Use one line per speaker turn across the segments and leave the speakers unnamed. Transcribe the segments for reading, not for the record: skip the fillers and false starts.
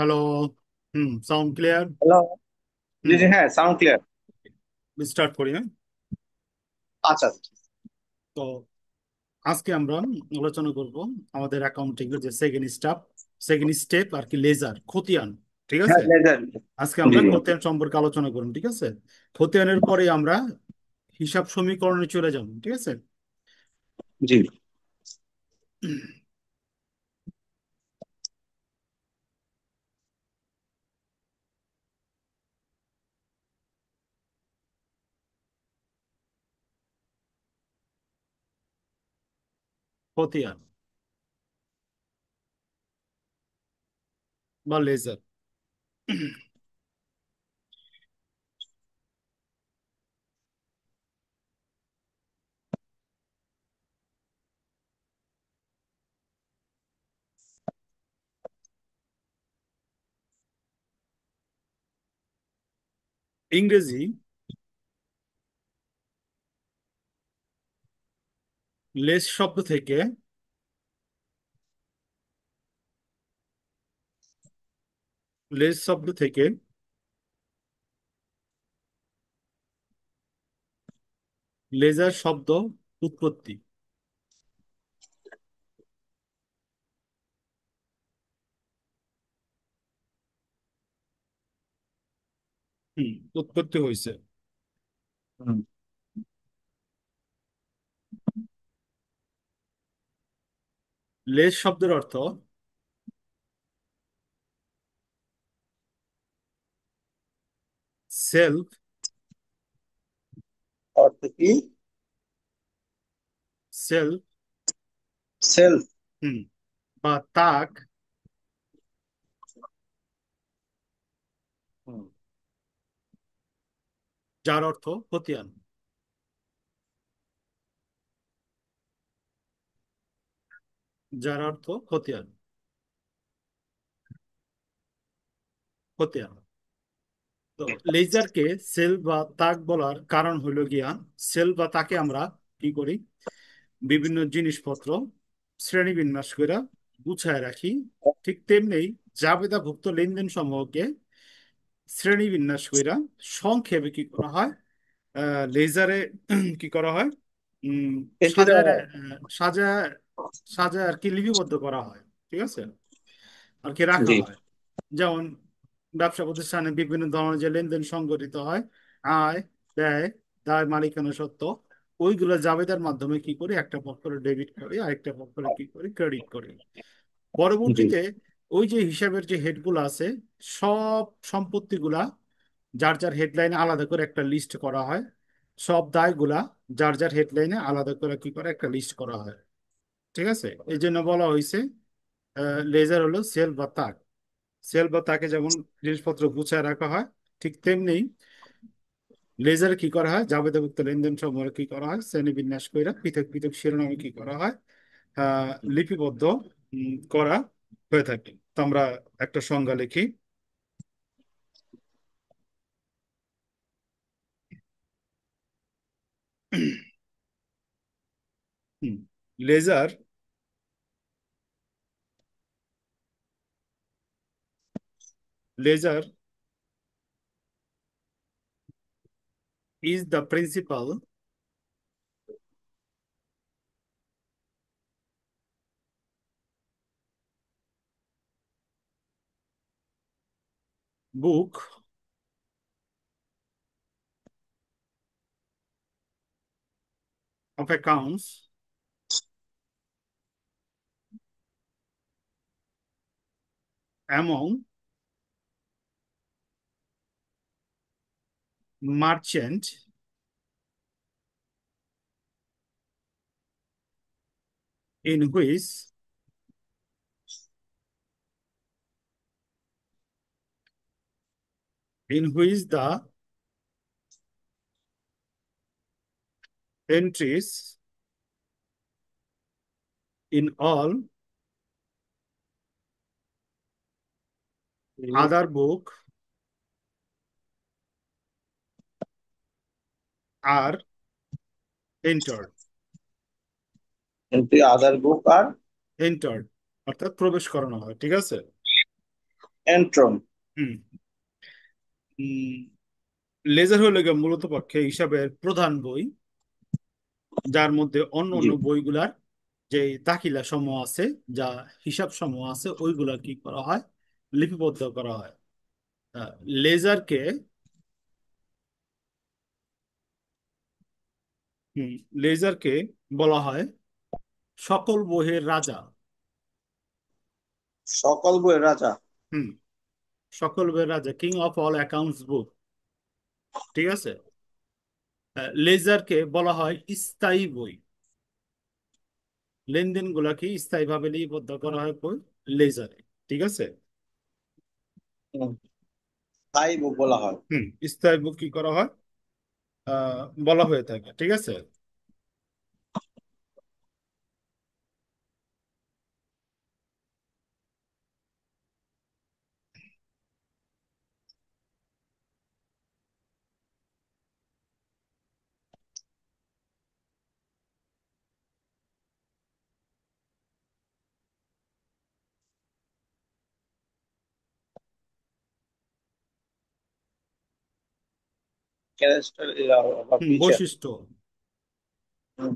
Hello. Sound clear.
Hello. জি
হুম
জি, হ্যাঁ, sound clear.
Start করি, হ্যাঁ।
আচ্ছা আচ্ছা।
তো আজকে আমরা আলোচনা করব আমাদের অ্যাকাউন্টিং এর যে সেকেন্ড স্টেপ আর কি, লেজার খতিয়ান। ঠিক
হ্যাঁ,
আছে।
লেজার।
আজকে
জি
আমরা
জি।
খতিয়ান সম্পর্কে আলোচনা করব, ঠিক আছে। খতিয়ানের পরে আমরা হিসাব সমীকরণে চলে যাব, ঠিক আছে।
জি।
খতিয়ান বা লেজার। ইংরেজি লেজ শব্দ থেকে লেজ শব্দ থেকে লেজার শব্দ উৎপত্তি। হুম উৎপত্তি হয়েছে।
হুম।
লেজ শব্দের অর্থ সেলফ।
অর্থ কি?
সেলফ।
সেলফ।
হুম বা তাক,
হুম।
যার অর্থ খতিয়ান। যার অর্থ খতিয়ান। খতিয়ান। তো লেজারকে সেল বা তাক বলার কারণ হলো গিয়া, সেল বা তাকে আমরা কি করি, বিভিন্ন জিনিসপত্র শ্রেণী বিন্যাস করে গুছায় রাখি। ঠিক তেমনি জাবেদাভুক্ত লেনদেন সমূহকে শ্রেণী বিন্যাস কইরা সংক্ষেপে কি করা হয়, লেজারে কি করা হয়, উম
এন্ট্রি দেওয়া
সাজায়
হয়।
সাজায় সাজায় আর কি লিপিবদ্ধ করা হয়। ঠিক আছে, আর কি রাখা
জি
হয়। যেমন ব্যবসা প্রতিষ্ঠানে বিভিন্ন ধরনের যে লেনদেন সংগঠিত হয়, আয়, ব্যয়, দায়, মালিকানা সত্ত্ব, ওইগুলো জাবেদার মাধ্যমে কি করি, একটা পক্ষের ডেবিট করি, আরেকটা পক্ষের কি করি, ক্রেডিট করি।
জি।
পরবর্তীতে ওই যে হিসাবের যে হেডগুলো আছে, সব সম্পত্তিগুলা যার যার হেডলাইনে আলাদা করে একটা লিস্ট করা হয়। সব দায়গুলা যার যার হেডলাইনে আলাদা করে কি করে একটা লিস্ট করা হয়। ঠিক আছে, এই জন্য বলা হয়েছে লেজার হলো সেল বা তাক। সেল বা তাকে যেমন জিনিসপত্র গুছায় রাখা হয়, ঠিক তেমনি লেজারে কি করা হয়, জাবেদাভুক্ত লেনদেন সমূহ কি করা হয়, শ্রেণীবিন্যাস করে পৃথক পৃথক শিরোনামে কি করা হয়, লিপিবদ্ধ করা হয়ে থাকে। তো আমরা একটা সংজ্ঞা লিখি। Ledger ledger is the principal book of accounts among merchant in which the entries in all other book are entered।
Entry other book are
entered অর্থাৎ প্রবেশ করানো হয়। ঠিক আছে।
এন্ট্রন।
হুম। লেজার হলো গিয়ে মূলত পক্ষে হিসাবের প্রধান বই, যার মধ্যে অন্য
জি।
অন্য বইগুলার যে দাখিলা সমূহ আছে, যা হিসাব সমূহ আছে, ওইগুলা কি করা হয়, লিপিবদ্ধ করা হয়। আহ, লেজারকে হুম, লেজারকে বলা হয় সকল বইয়ের রাজা।
সকল বইয়ের রাজা।
হুম। সকল বইয়ের রাজা, কিং অফ অল অ্যাকাউন্টস বুক। ঠিক আছে। লেজারকে বলা হয় স্থায়ী বই। লেনদেন গুলাকে স্থায়ীভাবে লিপিবদ্ধ করা হয় বই লেজারে। ঠিক আছে।
হুম, তাই বলা হয়।
হুম। স্থায়ী বুক কি করা হয়, বলা হয়ে থাকে। ঠিক আছে।
ক্যারেক্টার বা ফিচার।
বৈশিষ্ট্য। হুম।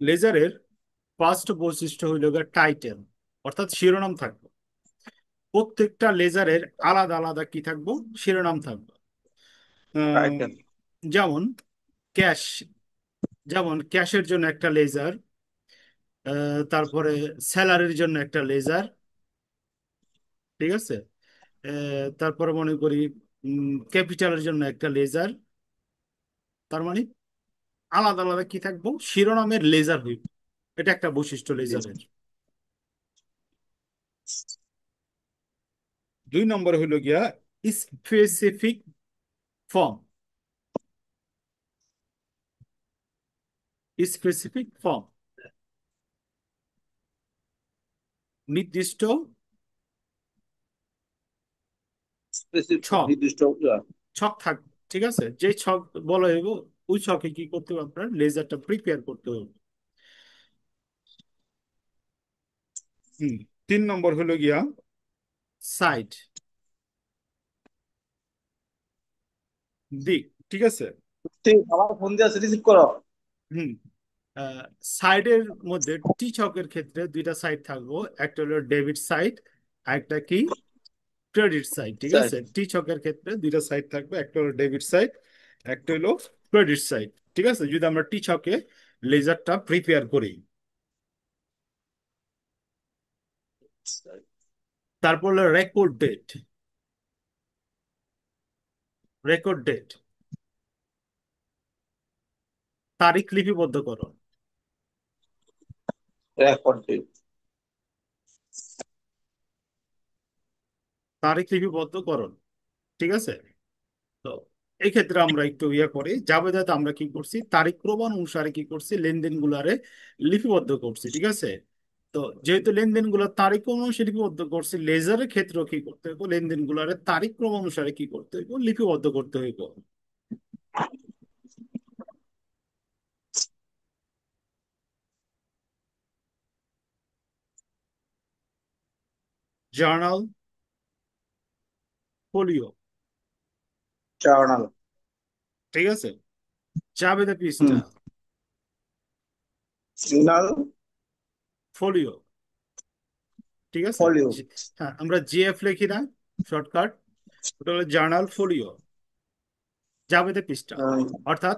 লেজারের ফার্স্ট বৈশিষ্ট্য হইল গিয়ে টাইটেল, অর্থাৎ শিরোনাম থাকবে। প্রত্যেকটা লেজারের আলাদা আলাদা কি থাকবো, শিরোনাম থাকবে। আহ,
টাইটেল।
যেমন ক্যাশ, যেমন ক্যাশের জন্য একটা লেজার, তারপরে স্যালারির জন্য একটা লেজার। ঠিক আছে। তারপরে মনে করি ক্যাপিটালের জন্য একটা লেজার। তার মানে আলাদা আলাদা কি থাকবো, শিরোনামের লেজার হইব। এটা একটা বৈশিষ্ট্য
জি।
লেজারের। 2 নম্বরে হইল গিয়া স্পেসিফিক ফর্ম। স্পেসিফিক ফর্ম, নির্দিষ্ট ছক।
নির্দিষ্ট
ছক থাকবে। ঠিক আছে, যে ছক বলা হইব, ওই ছকে কি করতে হবে, আপনার লেজারটা প্রিপেয়ার করতে হবে। হুম। 3 নম্বর হলো গিয়া সাইড, দিক। ঠিক আছে।
ঠিক, আমার ফোন দিয়ে আছে, রিসিভ করো।
হুম। সাইডের মধ্যে টি ছকের ক্ষেত্রে দুইটা সাইড থাকবো, একটা হলো ডেবিট সাইড, আর একটা কি ক্রেডিট সাইড। ঠিক
স্যার।
আছে, টি ছকের ক্ষেত্রে দুইটা সাইড থাকবে, একটা হলো ডেবিট সাইড, একটা হলো ক্রেডিট সাইড। ঠিক আছে, যদি আমরা টি ছকে লেজারটা প্রিপেয়ার করি। তারপর হলো রেকর্ড ডেট। রেকর্ড ডেট, তারিখ লিপিবদ্ধ করো।
Record date.
তারিখ লিপিবদ্ধকরণ। ঠিক আছে। তো এই ক্ষেত্রে আমরা একটু ইয়ে করি, জাবেদাতে আমরা কি করছি, তারিখ প্রমাণ অনুসারে কি করছি, লেনদেন গুলারে লিপিবদ্ধ করছি। ঠিক আছে। তো যেহেতু লেনদেন গুলো তারিখ অনুসারে লিপিবদ্ধ করছি, লেজারের ক্ষেত্রে কি করতে হইব, লেনদেন গুলারে তারিখ ক্রম অনুসারে কি করতে হইব, লিপিবদ্ধ করতে হইব। Journal, folio.
জার্নাল।
ঠিক আছে। জাবেদা পৃষ্ঠা,
হুম। জার্নাল।
ফোলিও। ঠিক আছে।
ফলিও।
হ্যাঁ, আমরা জিএফ লিখি না, শর্টকাট, ওটা হলো জার্নাল ফোলিও, জাবেদা পৃষ্ঠা। অর্থাৎ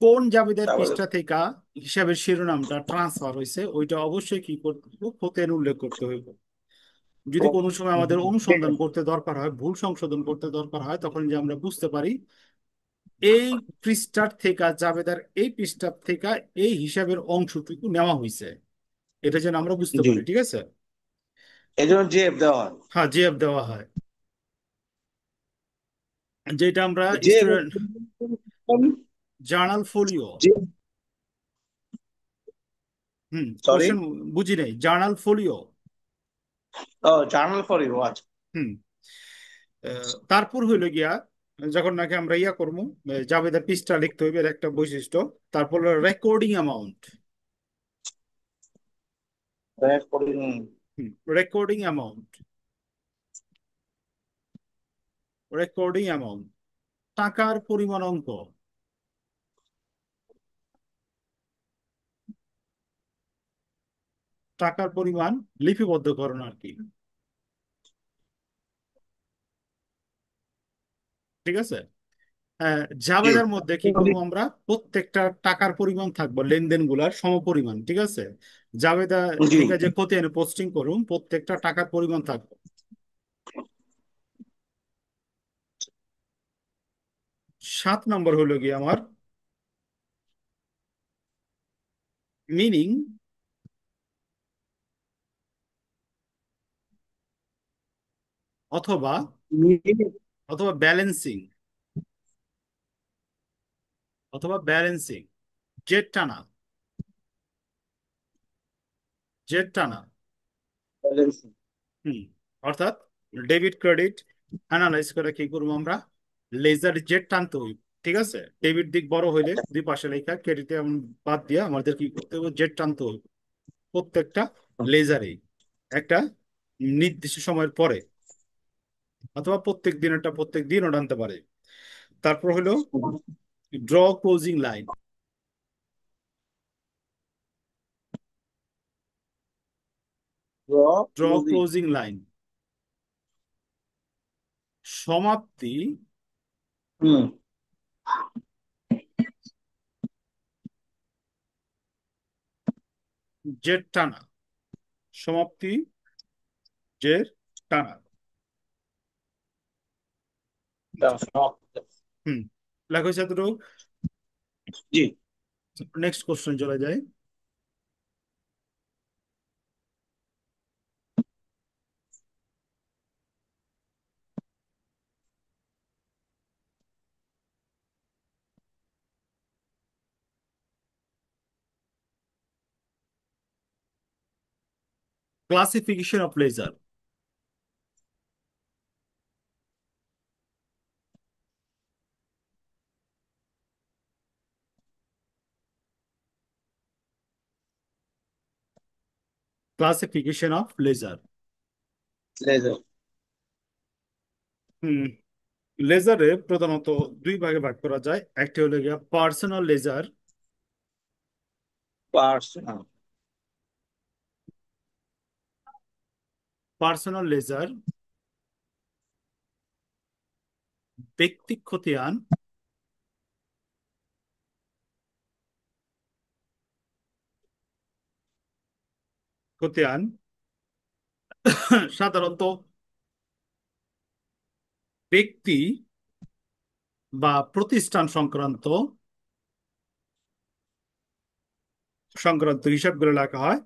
কোন জাবেদার
তারপরে
পৃষ্ঠা থেকে হিসাবের শিরোনামটা ট্রান্সফার হয়েছে, ওইটা অবশ্যই কি করতে হবে, খতিয়ান উল্লেখ করতে হইব। যদি কোনো সময় আমাদের অনুসন্ধান করতে দরকার হয়, ভুল সংশোধন করতে দরকার হয়, তখন যে আমরা বুঝতে পারি এই পৃষ্ঠার থেকে, জাবেদার এই পৃষ্ঠার থেকে এই হিসাবের অংশটুকু নেওয়া হয়েছে, এটা যেন আমরা বুঝতে
জি,
পারি। ঠিক আছে।
এই জন্য জিএফ দেওয়া হয়।
হ্যাঁ, জিএফ দেওয়া হয়, যেটা আমরা
জিএফ
স্টুডেন্ট। Journal folio.
জি। সরি।
কোশ্চেন বুঝি নাই, জার্নাল ফোলিও।
ও, জার্নাল ফর ইউ, আচ্ছা।
হুম। তারপর হইলো গিয়া, যখন নাকি আমরা ইয়া করবো, জাবেদা পৃষ্ঠা লিখতে হইবে, এর একটা বৈশিষ্ট্য। তারপর recording amount.
Recording.
Recording amount, recording amount, টাকার পরিমাণ অঙ্ক। টাকার পরিমাণ লিপিবদ্ধকরণ আর কি। ঠিক আছে।
জি
জাবেদার মধ্যে কি করবো আমরা, প্রত্যেকটা টাকার পরিমাণ থাকবো, লেনদেন গুলার সমপরিমাণ। ঠিক আছে। জাবেদা
জি।
থেকে যে খতিয়ানে পোস্টিং করুন, প্রত্যেকটা টাকার পরিমাণ থাকবে। 7 নম্বর হলো গিয়ে আমার মিনিং অথবা অথবা ব্যালেন্সিং, অথবা ব্যালেন্সিং, জেড টানা, জেড টানা। হুম। অর্থাৎ ডেবিট ক্রেডিট অ্যানালাইজ করে কি করবো আমরা, লেজার জেড টানতে হইব। ঠিক আছে। ডেবিট দিক বড় হইলে দুই পাশে লেখা, ক্রেডিটে বাদ দিয়ে আমাদের কি করতে হবে, জেড টানতে হইব প্রত্যেকটা লেজারে, একটা নির্দিষ্ট সময়ের পরে, অথবা প্রত্যেক দিনেরটা প্রত্যেক দিনও টানতে পারে। তারপর হলো draw closing line. Draw
closing.
Closing line, সমাপ্তি
হুম।
জেড টানা, সমাপ্তি জেড টানা। হুম। লেখা হয়েছে এতটুকু।
জি।
নেক্সট কোশ্চেন চলে যায়। Classification of ledger. Classification of ledger.
Ledger.
হুম। লেজারে প্রধানত দুই ভাগে ভাগ করা যায়। একটি হলো গিয়া personal ledger,
personal.
Personal ledger, ব্যক্তিক খতিয়ান, খতিয়ান সাধারণত ব্যক্তি বা প্রতিষ্ঠান সংক্রান্ত সংক্রান্ত হিসাবগুলো লেখা হয়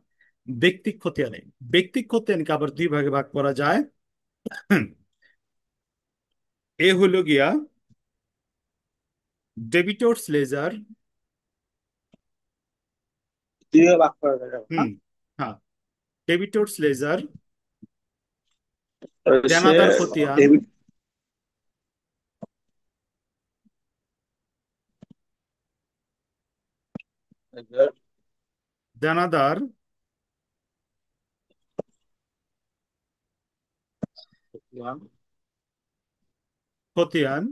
ব্যক্তিক খতিয়ানে। ব্যক্তিক খতিয়ানকে আবার দুই ভাগে ভাগ করা যায়। এ হলো গিয়া ডেবিটর্স লেজার।
দুই ভাগ করা যাবে না?
হুম। হ্যাঁ। ডেবিটর্স লেজার,
সে
দেনাদার খতিয়ান,
ডেবিট লেজার।
দেনাদার খতিয়ান।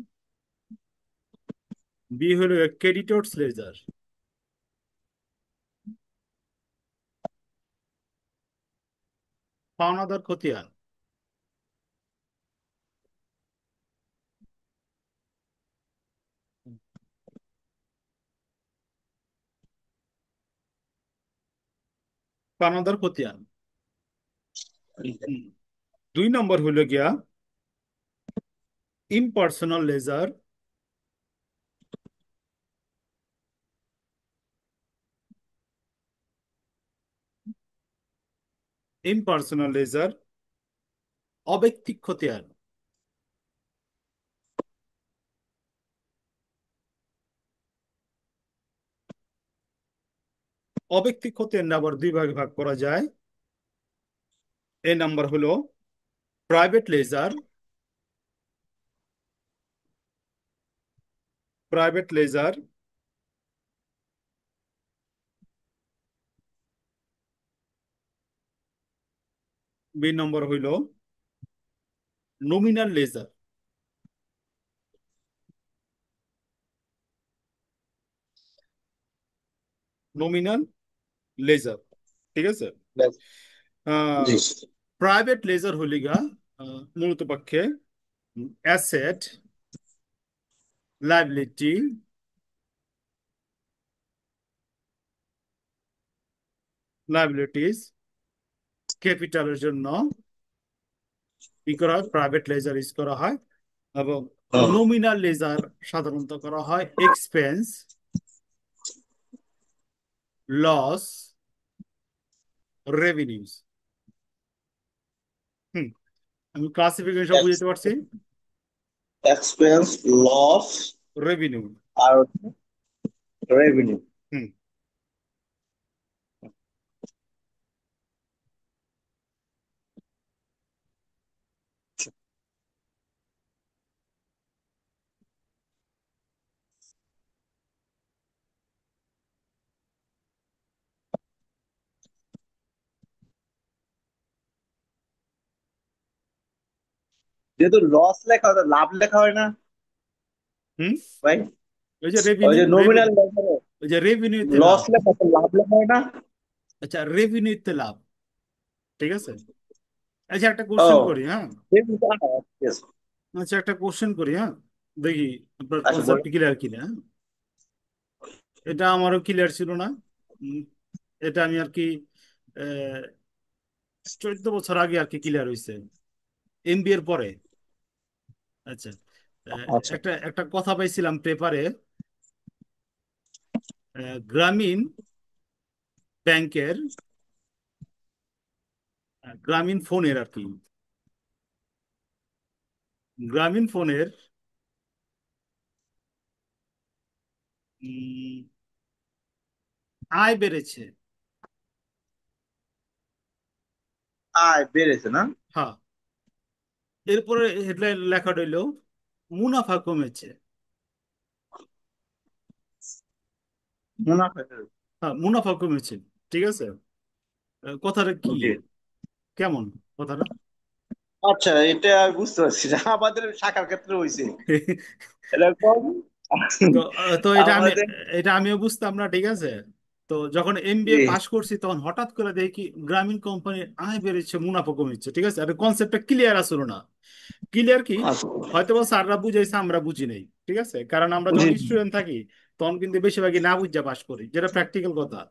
বি হলো ক্রেডিটর্স লেজার, পাওনাদার খতিয়ান। পাওনাদার খতিয়ান। হুম। 2 নম্বর হলো গিয়া ইমপার্সোনাল লেজার, ইমপার্সোনাল লেজার, অব্যক্তিক খতিয়ান। অব্যক্তিক ক্ষতি আবার দুই ভাগে ভাগ করা যায়। এ নাম্বার হলো private ledger, private ledger. B নম্বর হইল নমিনাল লেজার, নমিনাল লেজার। ঠিক আছে।
ব্যাস। জি।
প্রাইভেট লেজার হইলে গা মূলত পক্ষে অ্যাসেট, লাইবিলিটি, লাইবিলিটিস, ক্যাপিটালের জন্য কি করা হয়, প্রাইভেট লেজার ইউজ করা হয়। এবং
হুম।
নমিনাল লেজার সাধারণত করা হয় এক্সপেন্স, লস, রেভিনিউস। হুম, আমি ক্লাসিফিকেশন সব বুঝতে পারছি।
Expense, loss
revenue.
আর রেভিনিউ।
হুম।
যেহেতু লস লেখা হয় লাভ লেখা হয় না
হুম।
ভাই?
ওই যে
ওই
রেভিনিউ,
যে নমিনাল লেখারে
ওই যে রেভিনিউতে
লস
লাভ।
লেখা তো লাভ লেখা হয় না?
আচ্ছা, রেভিনিউতে লাভ। ঠিক আছে। আচ্ছা, একটা
ও,
কোশ্চেন করি, হ্যাঁ।
yes.
আচ্ছা, একটা কোশ্চেন করি, হ্যাঁ। দেখি আপনার
আচ্ছা
কনসেপ্ট
বলেন।
ক্লিয়ার কিনা, হ্যাঁ? এটা আমারও ক্লিয়ার ছিল না। উম, এটা আমি আর কি 14 বছর আগে আর কি ক্লিয়ার হয়েছে, এমবিএ এর পরে। আচ্ছা।
আচ্ছা।
একটা একটা কথা পাইছিলাম পেপারে, গ্রামীণ ব্যাংকের, গ্রামীণ ফোনের আর কি, গ্রামীণ ফোনের উম, আয় বেড়েছে।
আয় বেড়েছে না?
হ্যাঁ। এরপরে হেডলাইন লেখা রইল মুনাফা কমেছে।
মুনাফা।
হ্যাঁ, মুনাফা কমেছে। ঠিক আছে। কথাটা কি,
জি।
কেমন কথাটা?
আচ্ছা, এটা আমি বুঝতে পারছি না, আমাদের শাখার ক্ষেত্রে হয়েছে এরকম।
তো এটা আমি,
আমাদের
এটা আমিও বুঝতাম না। ঠিক আছে। তো যখন এমবিএ
জি।
পাশ করছি তখন হঠাৎ করে দেখি গ্রামীণ কোম্পানির আয় বেড়েছে, মুনাফা কমেছে। ঠিক আছে। আর কনসেপ্টটা ক্লিয়ার আসলো না। ক্লিয়ার কি,
আচ্ছা।
হয়তো বা স্যাররা বুঝাইছে, আমরা বুঝি নাই। ঠিক আছে, কারণ আমরা
জি।
যখন স্টুডেন্ট থাকি তখন কিন্তু বেশিরভাগই না বুঝা পাশ করি, যেটা প্র্যাকটিক্যাল কথা।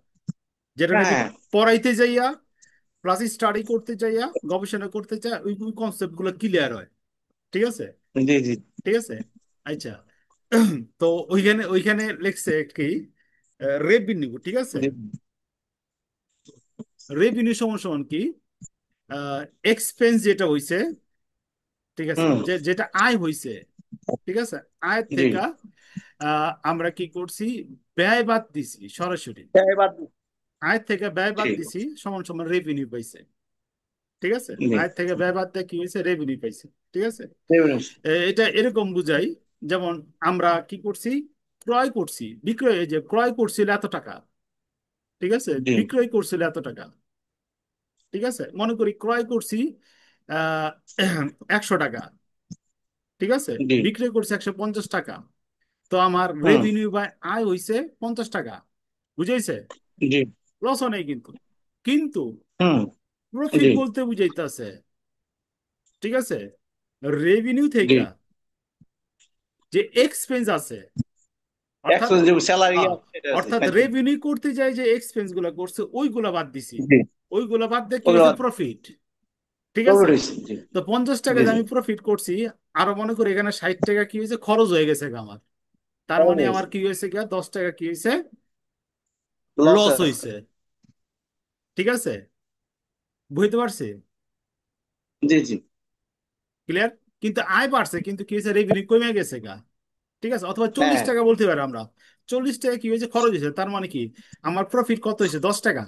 যেটা নাকি
হ্যাঁ।
পড়াইতে যাইয়া, প্লাস স্টাডি করতে যাইয়া, গবেষণা করতে চাই, ওই কনসেপ্ট গুলো ক্লিয়ার হয়। ঠিক আছে।
জি জি
ঠিক আছে। আচ্ছা। তো ওইখানে ওইখানে লিখছে কি, রেভিনিউ। ঠিক আছে।
জি।
রেভিনিউ সমান সমান কি, এক্সপেন্স যেটা হইছে, ঠিক আছে,
হুম।
যেটা আয় হইছে, ঠিক আছে, আয়ের
জি।
থেকে আমরা কি করছি, ব্যয় বাদ দিছি সরাসরি।
হ্যাঁ, এবার
আয়ের থেকে ব্যয় বাদ
জি
দিছি সমান সমান রেভিনিউ পাইছে। ঠিক আছে।
জি।
আয়ের থেকে ব্যয় বাদ দিয়ে কি হয়েছে, রেভিনিউ পাইছে। ঠিক আছে।
রেভিনিউ।
এটা এরকম বুঝাই, যেমন আমরা কি করছি, ক্রয় করছি, বিক্রয়, এই যে ক্রয় করছিল এত টাকা। ঠিক আছে।
জি
বিক্রয় করছিল এত টাকা। ঠিক আছে। মনে করি ক্রয় করছি আহ 100 টাকা। ঠিক আছে।
জি।
বিক্রয় করছি 150 টাকা। তো আমার
হুম।
রেভিনিউ বা আয় হইছে 50 টাকা। বুঝাইছে?
জি।
লসও নেই কিন্তু, কিন্তু
হুম।
প্রফিট
জি
বলতে বুঝাইতেছে। ঠিক আছে। রেভিনিউ
জি।
থেকে যে এক্সপেন্স আছে, অর্থাৎ,
একশো যে স্যালারি
হ্যাঁ,
সেটা আছে
অর্থাৎ
খাইছি।
রেভিনিউ করতে যাই যে এক্সপেন্স গুলা করছে ওইগুলা বাদ দিছি।
জি।
ওইগুলা বাদ দিয়ে কি
ওগুলো
হয়েছে, প্রফিট। ঠিক আছে।
প্রফিট হয়েছে। জি।
তো 50 টাকা
জি
যে
জি।
আমি প্রফিট করছি, আরো মনে করি এখানে 60 টাকা কি হয়েছে, খরচ হয়ে গেছে গা আমার। তার
খরচ
মানে
হয়েছে।
আমার কি হয়েছে গা, 10 টাকা কি হয়েছে,
লস
লস
আছে।
হয়েছে। ঠিক আছে। বুঝতে পারছি?
জি জি।
ক্লিয়ার? কিন্তু আয় বাড়ছে, কিন্তু কি হয়েছে, রেভিনিউ কমে গেছে গা। ঠিক আছে। অথবা চল্লিশ
হ্যাঁ।
টাকা বলতে পারি আমরা। 40 টাকা কি হয়েছে, খরচ হয়েছে, তার মানে কি আমার প্রফিট কত হয়েছে? 10 টাকা।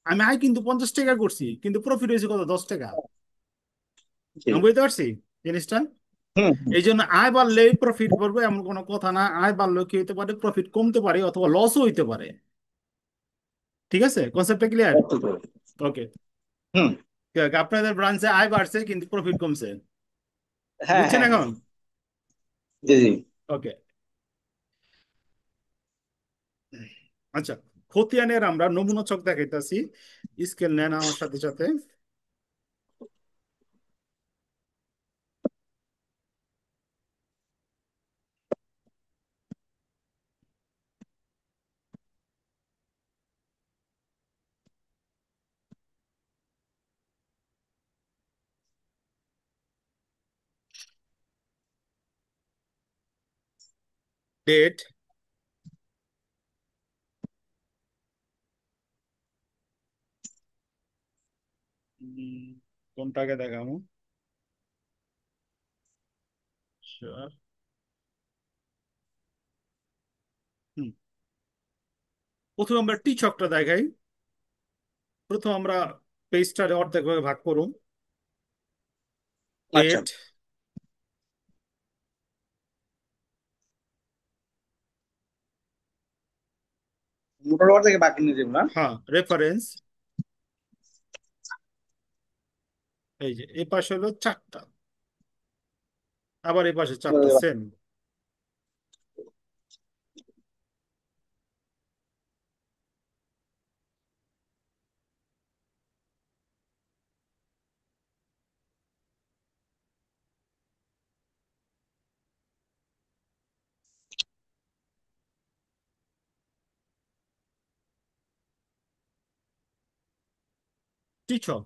আমি আয় কিন্তু 50 টাকা করছি, কিন্তু প্রফিট হয়েছে কত? 10 টাকা।
জি।
আমি বুঝতে পারছি জিনিসটা।
হুম হুম।
এই জন্য আয় বাড়লেই প্রফিট বাড়বে এমন কোনো কথা না। আয় বাড়লেও কি হতে পারে? প্রফিট কমতে পারে অথবা লসও হইতে পারে। ঠিক আছে, কনসেপ্টটা ক্লিয়ার?
বুঝতে পেরেছি।
ওকে।
হুম।
আপনাদের ব্রাঞ্চে আয় বাড়ছে কিন্তু প্রফিট কমছে,
হ্যাঁ
বুঝছেন
হ্যাঁ হ্যাঁ।
এখন?
জি জি।
ওকে। আচ্ছা, খতিয়ানের আমরা নমুনা ছক দেখাইতেছি। স্কেল নেন আমার সাথে সাথে। ডেট, কোনটাকে দেখাবো? Sure. হুম, প্রথমে আমরা টি ছকটা দেখাই। প্রথম আমরা পেজটারে অর্ধেক ভাগে ভাগ করুন।
আচ্ছা,
ডেট,
মোটরওয়ার থেকে বাকি নিয়ে যাবো না?
হ্যাঁ, রেফারেন্স। এই যে এই পাশে হলো 4টা, আবার এই পাশে 4টা, সেম। টি ছক।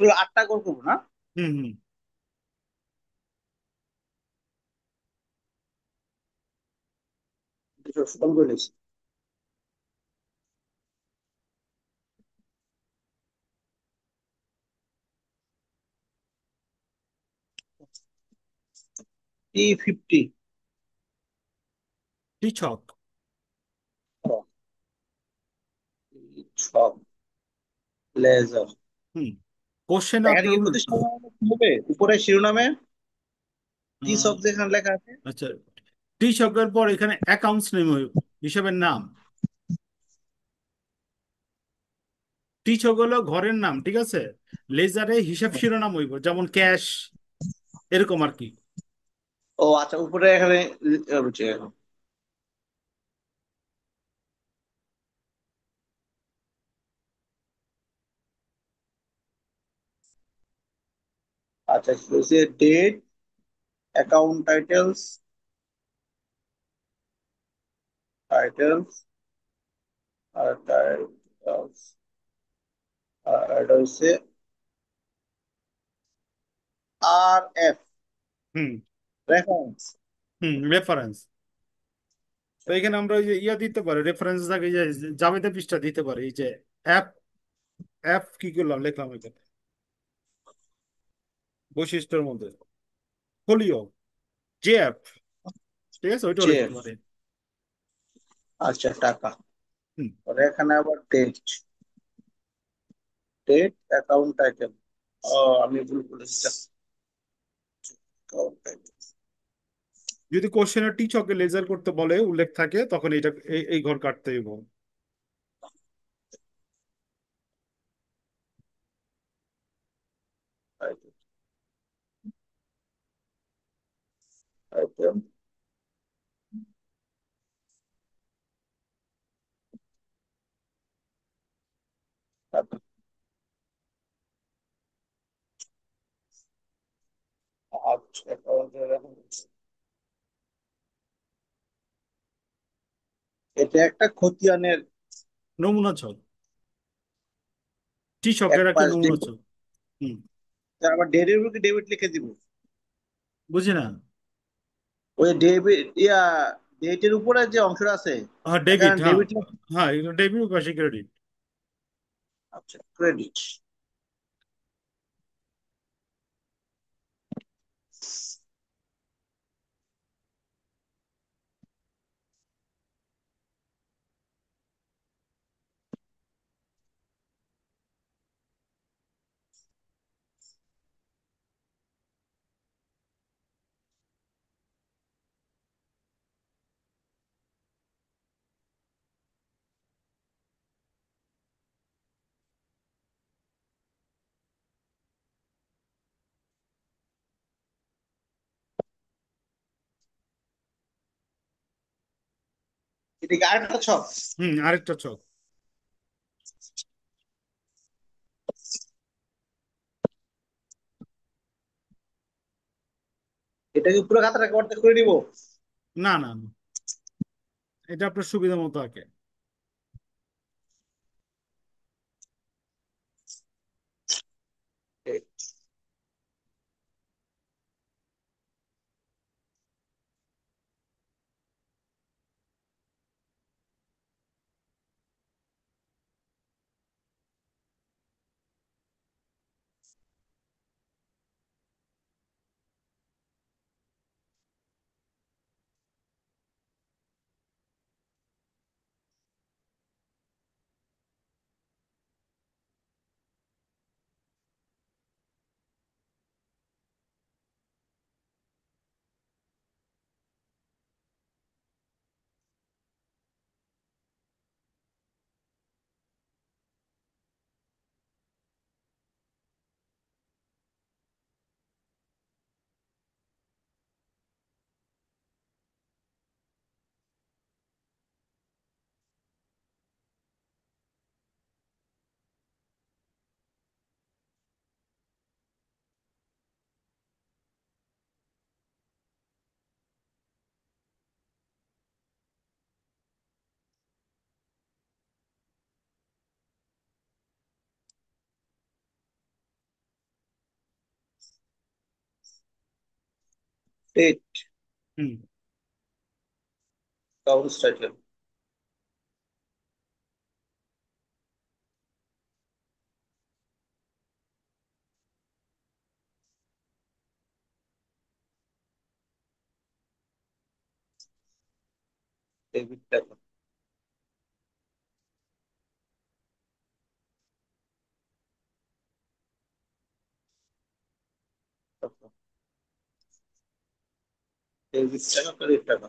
পুরো 8টা গোল করবো না?
হুম হুম।
কিছু ফোন করে নিচ্ছি। T50
টি ছক।
সব লেজার।
হুম, কোশ্চেন
এখানে
আপনার
কি প্রতিষ্ঠান কি হবে উপরে শিরোনামে? টি
আহ,
সব যেখানে লেখা আছে।
আচ্ছা, টি ছকের পর এখানে অ্যাকাউন্টস নেম, হিসাবের নাম। টি ছক হলো ঘরের নাম, ঠিক আছে? লেজারে হিসাব শিরোনাম হইব, যেমন ক্যাশ, এরকম আর কি।
ও আচ্ছা, উপরে এখানে বুঝছি এখন। আচ্ছা, ডেট, অ্যাকাউন্ট টাইটেলস, টাইটেলস আর টাইটেলস, আর এটা হচ্ছে RF,
হুম
রেফারেন্স।
হুম, রেফারেন্স। তো এখানে আমরা ওই যে ইয়া দিতে পারি, রেফারেন্স থাকে, এই যে জাবেদা পৃষ্ঠা দিতে পারি। এই যে অ্যাপ, অ্যাপ কি করলাম, লিখলাম এখানে বৈশিষ্ট্যের মধ্যে ফোলিও, যে অ্যাপ, ঠিক আছে, ওইটাও লিখতে
জেফ।
পারি।
আচ্ছা, টাকা।
হুম,
আর এখানে আবার ডেট, ডেট, অ্যাকাউন্ট টাইটেল। ও, আমি ভুল বলেছি। অ্যাকাউন্ট
যদি কোশ্চেনের টি ছকে লেজার করতে বলে উল্লেখ থাকে, তখন এটা এই ঘর কাটতে হইব।
টাইটেল। আচ্ছা, অ্যাকাউন্টের reference। এটা একটা খতিয়ানের
নমুনা ছক, টি
এক
ছকের একটা
পাশ
নমুনা
দিয়ে।
ছক। হুম,
আবার ডেটের উপর ডেবিট লিখে দিব।
বুঝি না।
ওই ডেবিট ইয়া, এইটার উপরে যে অংশটা আছে,
হ্যাঁ,
এখানে
ডেবিট, হ্যাঁ।
ডেবিট।
হ্যাঁ, এটা ডেবিট পাশে ক্রেডিট।
আচ্ছা, ক্রেডিট। এটা কি আরেকটা ছক?
হুম, আরেকটা ছক।
এটা কি পুরো খাতাটাকে অর্ধেক করে নিব?
না, না, না, এটা আপনার সুবিধা মতো আঁকে।
ডেট,
হুম।
কাউন্ট টাইটেল, ডেবিট টাকা, ডেবিট টাকা, ক্রেডিট টাকা।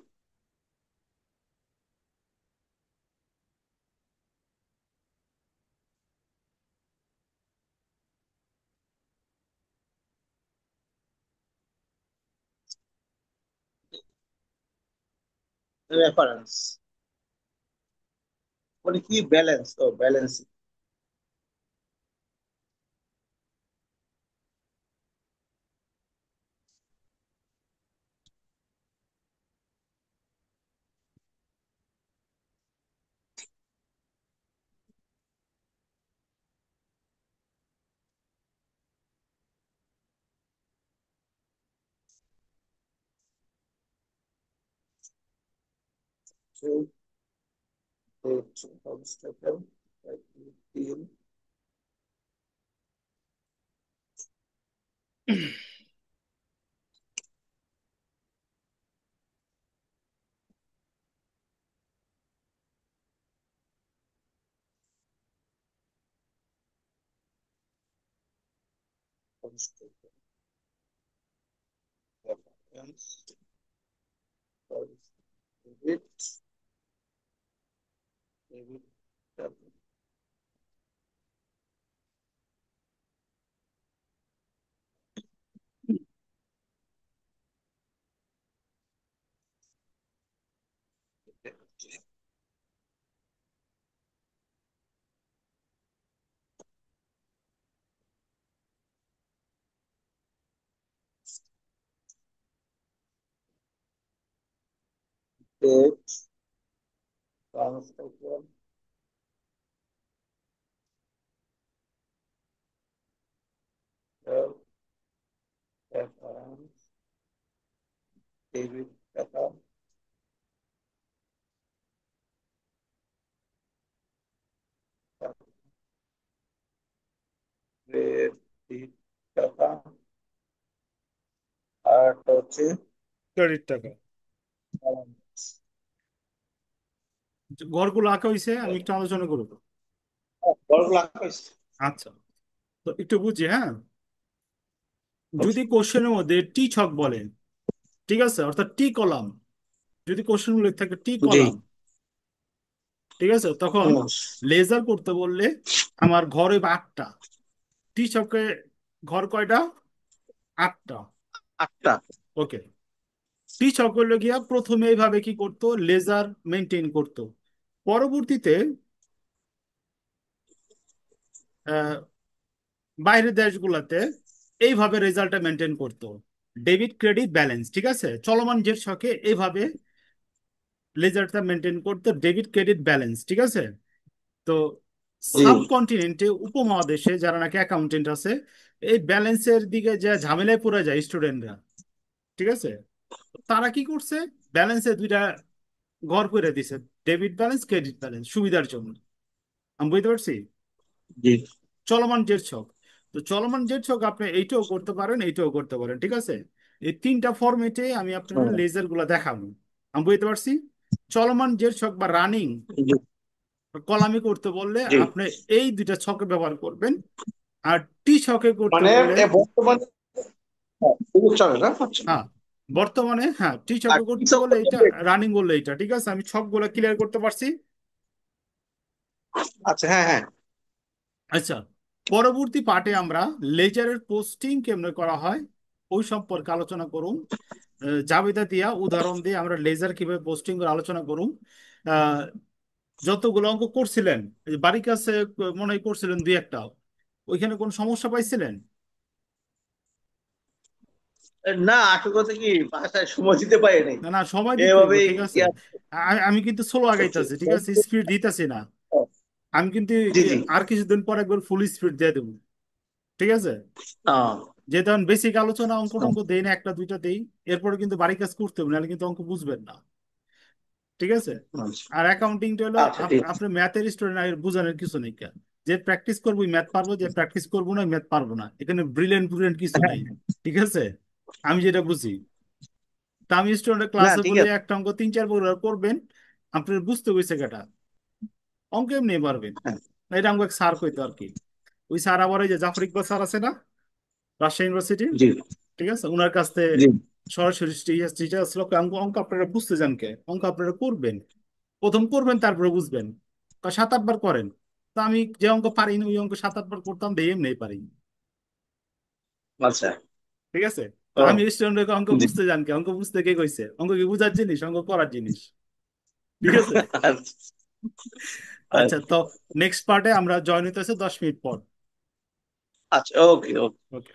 রেফারেন্স, মানে কি ব্যালেন্স? ও balance. Count title, debit, debit টাকা, date, count title, reference, debit টাকা,
ক্রেডিট টাকা। ঘরগুলো আঁকা হয়েছে, আমি একটু আলোচনা করবো।
বড়গুলো আঁকা হয়েছে।
আচ্ছা, তো একটু বুঝি, হ্যাঁ। যদি কোশ্চেনের মধ্যে টি ছক বলেন, ঠিক আছে, অর্থাৎ টি কলাম, যদি কোশ্চেন উল্লেখ থাকে টি
জি।
কলাম, ঠিক আছে, তখন
হুম।
লেজার করতে বললে আমার ঘরে বা আটটা, টি ছকে ঘর কয়টা? আটটা।
আটটা।
ওকে। টি ছক হলো গিয়া প্রথমে এইভাবে কি করতো, লেজার মেনটেন করতো। পরবর্তীতে আহ, বাইরের দেশগুলোতে এইভাবে রেজাল্টটা মেনটেন করতো, ডেবিট ক্রেডিট ব্যালেন্স, ঠিক আছে, চলমান যে ছকে এইভাবে লেজারটা মেনটেন করতো, ডেবিট ক্রেডিট ব্যালেন্স, ঠিক আছে। তো
জি
সাবকন্টিনেন্টে, উপমহাদেশে যারা নাকি অ্যাকাউন্টেন্ট আছে, এই ব্যালেন্সের দিকে যে ঝামেলায় পড়ে যায় স্টুডেন্টরা, ঠিক আছে, তারা কি করছে, ব্যালেন্সে দুইটা ঘর করে দিছে, ডেবিট ব্যালেন্স ক্রেডিট ব্যালেন্স, সুবিধার জন্য। আমি বুঝতে পারছি।
জি।
চলমান জের ছক, তো চলমান জের ছক আপনি এইটাও করতে পারেন, এইটাও করতে পারেন, ঠিক আছে। এই তিনটা ফরম্যাটে আমি আপনার
হুম,
লেজার গুলা দেখাবো। আমি বুঝতে পারছি। চলমান জের ছক বা রানিং
জি
কলামি করতে বললে
জি।
আপনি এই দুইটা ছকে ব্যবহার করবেন। আর টি ছকে করতে
মানে
বললে,
বর্তমানে সবুজ চলে না, আচ্ছা।
হ্যাঁ, বর্তমানে হ্যাঁ টি
আর
ছকে করতে
কৃষক
বলে
করতে
এটা,
হবে।
রানিং বললে এটা, ঠিক আছে। আমি ছকগুলো ক্লিয়ার করতে পারছি।
আচ্ছা, হ্যাঁ হ্যাঁ।
আচ্ছা, পরবর্তী পার্টে আমরা লেজারের পোস্টিং কেমনে করা হয় ওই সম্পর্কে আলোচনা করুন। জাবেদা দিয়া উদাহরণ দিয়ে আমরা লেজার কিভাবে পোস্টিং করে আলোচনা করুন। আহ, যতগুলো অঙ্ক করছিলেন, এই যে বাড়ির কাছে মনে হয় করছিলেন দুই একটা, ওইখানে কোন সমস্যা পাইছিলেন?
না, আসল কথা কি, বাসায় সময় দিতে পারি নাই।
না না, সময় দিতে হইব,
এভাবেই
ঠিক আছে।
ইয়া
আমি কিন্তু স্লো
করছি।
আগাইতেছি, ঠিক আছে, স্পিড দিতেছি না। আমি কিন্তু
জি জি।
আর কিছুদিন পর একবার ফুল স্পিড দিয়ে দেবো, ঠিক আছে।
আহ,
যে তখন বেসিক আলোচনা, অঙ্ক
আহ,
টঙ্ক দেই না, একটা দুইটা দেই। এরপরে কিন্তু বাড়ি কাজ করতে হবে, নাহলে কিন্তু অঙ্ক বুঝবেন না, ঠিক আছে। আর অ্যাকাউন্টিংটা হলো
আচ্ছা ঠিক আছে।
আপনি ম্যাথের স্টুডেন্ট, আর বুঝানোর কিছু নেই কেন। যে প্র্যাকটিস করবো ম্যাথ পারবো, যে প্র্যাকটিস করবো না ম্যাথ পারবো না, এখানে ব্রিলিয়েন্ট ব্রিলিয়েন্ট কিছু
হ্যাঁ,
নাই, ঠিক আছে। আমি যেটা বুঝি, তা আমি স্টুডেন্টের
না
ক্লাসে
ঠিক
বলি
আছে।
একটা অঙ্ক তিন চার বার করবেন, আপনার বুঝতে হয়েছে কেটা, অঙ্ক এমনি পারবেন।
হ্যাঁ,
এটা আমাকে এক স্যার কইতো আর কি। ওই স্যার আবার এই যে জাফর ইকবাল স্যার আছে না, রাজশাহী ইউনিভার্সিটি,
জি
ঠিক আছে, ওনার কাছ থেকে
জি।
সরাসরি টিচার আসলে অঙ্ক, অঙ্ক আপনারা বুঝতে যান কে, অঙ্ক আপনারা করবেন, প্রথম করবেন তারপরে বুঝবেন। তা সাত আটবার করেন। তো আমি যে অঙ্ক পারি না ওই অঙ্ক সাত আটবার করতাম, দিয়ে এমনি পারি,
আচ্ছা।
ঠিক আছে। তো
ও
আমি স্টুডেন্টকে অঙ্ক
জি।
বুঝতে যান কে, অঙ্ক বুঝতে কে কইছে, অঙ্ক কি বুঝার জিনিস, অঙ্ক করার জিনিস, ঠিক আছে। আচ্ছা, তো নেক্সট পার্টে আমরা জয়েন হইতেছে 10 মিনিট পর।
আচ্ছা, ওকে ওকে।
ওকে।